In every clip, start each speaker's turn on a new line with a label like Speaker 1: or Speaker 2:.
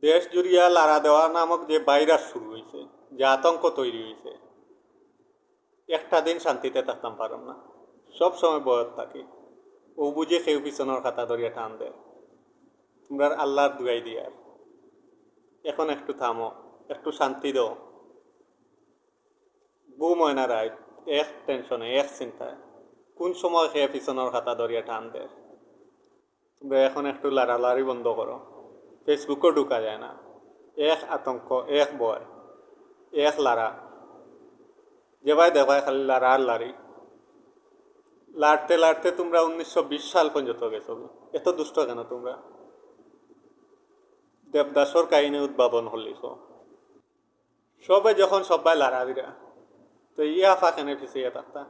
Speaker 1: দেশ জুড়িয়া লাড়া দেওয়া নামক যে ভাইরাস শুরু হয়েছে, যে আতঙ্ক তৈরি হয়েছে, একটা দিন শান্তিতে থাকতাম পারম না। সব সময় বয়স থাকি, ও বুঝে কেউ পিছনের খাতা ধরিয়া টান দেয়। তোমরা আল্লাহর দুয়াই দিয়ার এখন একটু থামো, একটু শান্তি দাও। ঘুম হয় না রাত, এক টেনশনে, এক চিন্তায় কোন সময় খেয়ে পিছনের খাতা ধরিয়া টান দেয়। তোমরা এখন একটু লাড়ালাড়ি বন্ধ করো। ফেসবুকও ঢুকা যায় না। এক আতঙ্ক, এক ভয়, এক লাড়া, যে ভাই দেখায় খালি লাড়া আর লাড়ি। লাড়তে লাড়তে তোমরা 1920 সাল পর্যন্ত গেছো। এত দুষ্ট কেন তোমরা? দেবদাসর কাহিনী উদ্ভাবন হলিস সবে যখন সবাই লাড়া দিরা, তো ইয়া ফাঁকেনে পিছিয়ে থাকতা।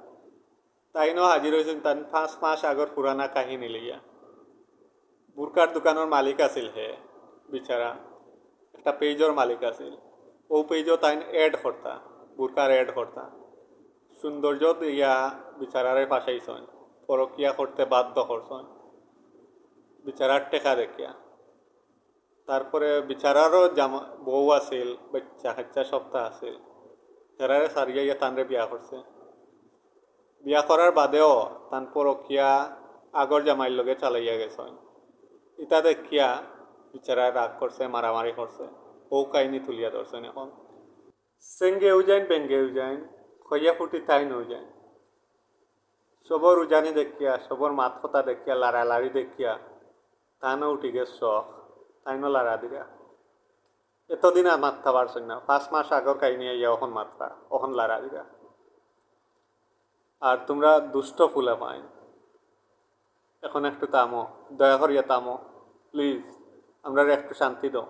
Speaker 1: তাই ন হাজির হয়েছেন তার 5 মাস আগর পুরানা কাহিনী লইয়া। বুরকার দোকানের মালিক আছিল হে, বিচারা একটা পেজর মালিক আছিল। ও পেজও তাই এড করতা, বুরকার এড করতা। সৌন্দর্য ইয়া বিচারারে ফাঁসাইছেন, পরকিয়া করতে বাধ্য করছেন বিচারার টেকা দেখিয়া। তারপরে বিচারারও জামা বউ আছিল, বাচ্চা কাচ্চা সপ্তাহ আছিল। হেরারে সারিয়া ইয়া তানরে বিয়া করছে। বিয়া করার বাদেও তান পরকিয়া আগর জামাইর লগে চালাইয়া গেছেন। ইটা দেখিয়া বিচারায় রাগ করছে, মারামারি করছে। ও কাহিনী তুলিয়া ধরছেন এখন। সেঙ্গেও যাইন বেঙ্গেও যাইন, খইয়া ফুটি তাই নও যাইন। সবর উজানি দেখিয়া, সবর মাত কথা দেখিয়া, লাড়ালাড়ি দেখিয়া তানও উঠি গে শখ, তাইনও লাড়া দিরা। এতদিন আর মাত্রা পারছেন না, 5 মাস আগর কাহিনী ইয়া অখন মাত্রা, অখন লাড়া দিরা। আর তোমরা দুষ্ট ফুলা পাইন, এখন একটু থামো, দয়া করিয়া থামো প্লিজ, আমরা একটু শান্তি দাও।